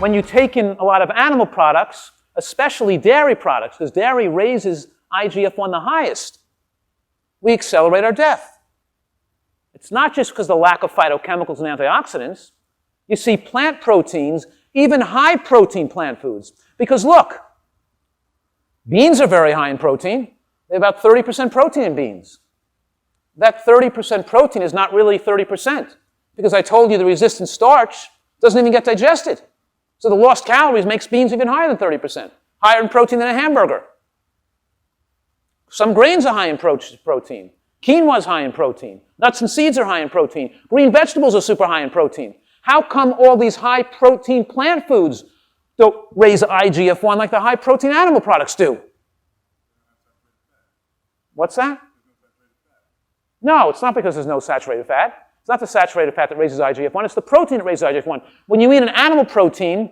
when you take in a lot of animal products, especially dairy products, because dairy raises IGF-1 the highest, we accelerate our death. It's not just because of the lack of phytochemicals and antioxidants. You see plant proteins, even high-protein plant foods. Because look, beans are very high in protein. They have about 30% protein in beans. That 30% protein is not really 30%, because I told you the resistant starch doesn't even get digested. So the lost calories makes beans even higher than 30%, higher in protein than a hamburger. Some grains are high in protein. Quinoa is high in protein. Nuts and seeds are high in protein. Green vegetables are super high in protein. How come all these high-protein plant foods don't raise IGF-1 like the high-protein animal products do? What's that? No, it's not because there's no saturated fat. It's not the saturated fat that raises IGF-1. It's the protein that raises IGF-1. When you eat an animal protein,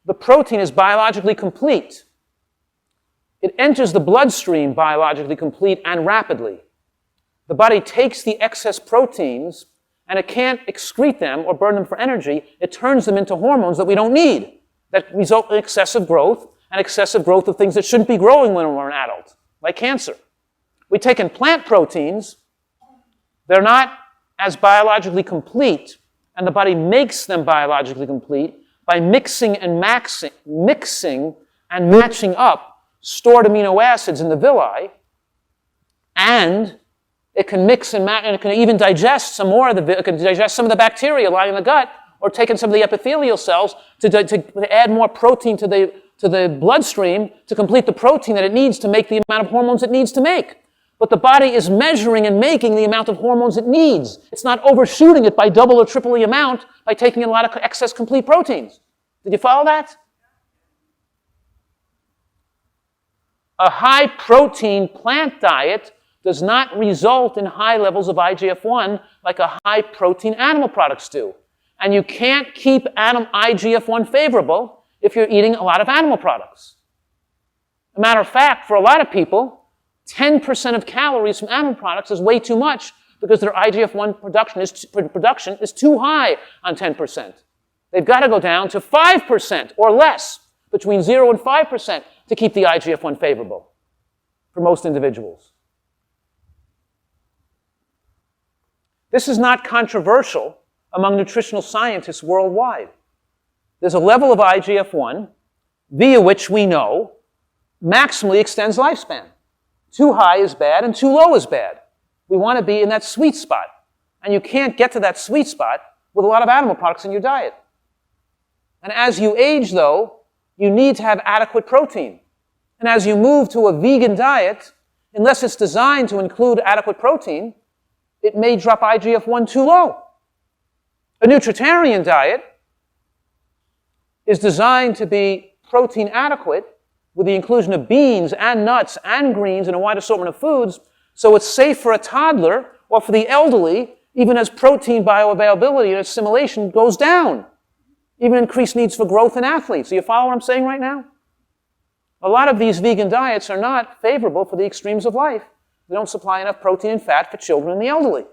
the protein is biologically complete. It enters the bloodstream biologically complete and rapidly. The body takes the excess proteins, and it can't excrete them or burn them for energy. It turns them into hormones that we don't need, that result in excessive growth, and excessive growth of things that shouldn't be growing when we're an adult, like cancer. We take in plant proteins, they're not as biologically complete, and the body makes them biologically complete by mixing and matching up stored amino acids in the villi, and it can mix and match, and it can even digest some more of it can digest some of the bacteria lying in the gut, or take in some of the epithelial cells to add more protein to the bloodstream to complete the protein that it needs to make the amount of hormones it needs to make. But the body is measuring and making the amount of hormones it needs. It's not overshooting it by double or triple the amount by taking in a lot of excess complete proteins. Did you follow that? A high-protein plant diet does not result in high levels of IGF-1 like a high-protein animal products do. And you can't keep IGF-1 favorable if you're eating a lot of animal products. As a matter of fact, for a lot of people, 10% of calories from animal products is way too much because their IGF-1 production is too high on 10%. They've got to go down to 5% or less, between 0 and 5%, to keep the IGF-1 favorable for most individuals. This is not controversial among nutritional scientists worldwide. There's a level of IGF-1 via which we know maximally extends lifespan. Too high is bad and too low is bad. We want to be in that sweet spot. And you can't get to that sweet spot with a lot of animal products in your diet. And as you age, though, you need to have adequate protein. And as you move to a vegan diet, unless it's designed to include adequate protein, it may drop IGF-1 too low. A nutritarian diet is designed to be protein adequate with the inclusion of beans and nuts and greens and a wide assortment of foods, so it's safe for a toddler or for the elderly, even as protein bioavailability and assimilation goes down. Even increased needs for growth in athletes. Do you follow what I'm saying right now? A lot of these vegan diets are not favorable for the extremes of life. They don't supply enough protein and fat for children and the elderly.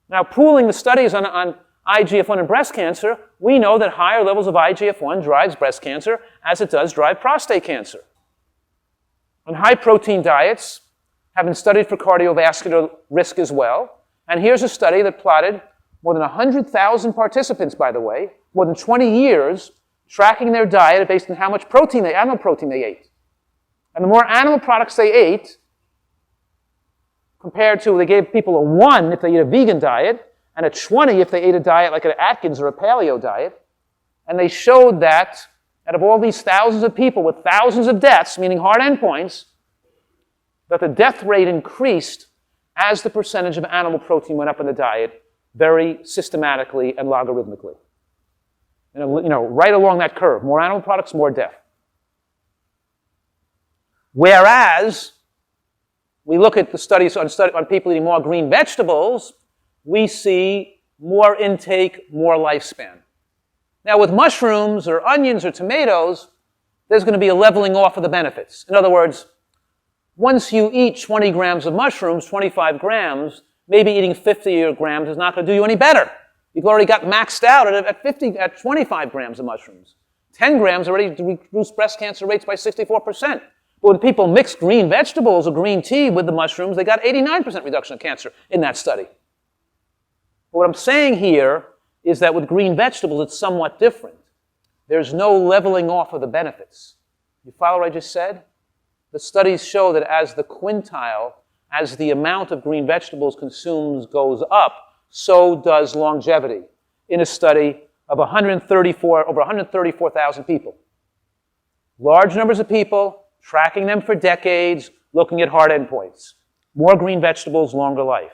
Now, pooling the studies on IGF-1 and breast cancer, we know that higher levels of IGF-1 drives breast cancer as it does drive prostate cancer. And high-protein diets have been studied for cardiovascular risk as well. And here's a study that plotted more than 100,000 participants, by the way, more than 20 years, tracking their diet based on how much animal protein they ate. And the more animal products they ate, compared to, they gave people a 1 if they eat a vegan diet, and a 20 if they ate a diet like an Atkins or a paleo diet. And they showed that out of all these thousands of people with thousands of deaths, meaning hard endpoints, that the death rate increased as the percentage of animal protein went up in the diet very systematically and logarithmically. Right along that curve. More animal products, more death. Whereas, we look at the studies on people eating more green vegetables, we see more intake, more lifespan. Now, with mushrooms or onions or tomatoes, there's going to be a leveling off of the benefits. In other words, once you eat 20 grams of mushrooms, 25 grams, maybe eating 50 grams is not going to do you any better. You've already got maxed out at 25 grams of mushrooms. 10 grams already reduced breast cancer rates by 64%. But when people mix green vegetables or green tea with the mushrooms, they got 89% reduction of cancer in that study. But what I'm saying here is that with green vegetables, it's somewhat different. There's no leveling off of the benefits. You follow what I just said? The studies show that as the quintile, as the amount of green vegetables consumed goes up, so does longevity in a study of over 134,000 people. Large numbers of people, tracking them for decades, looking at hard endpoints. More green vegetables, longer life.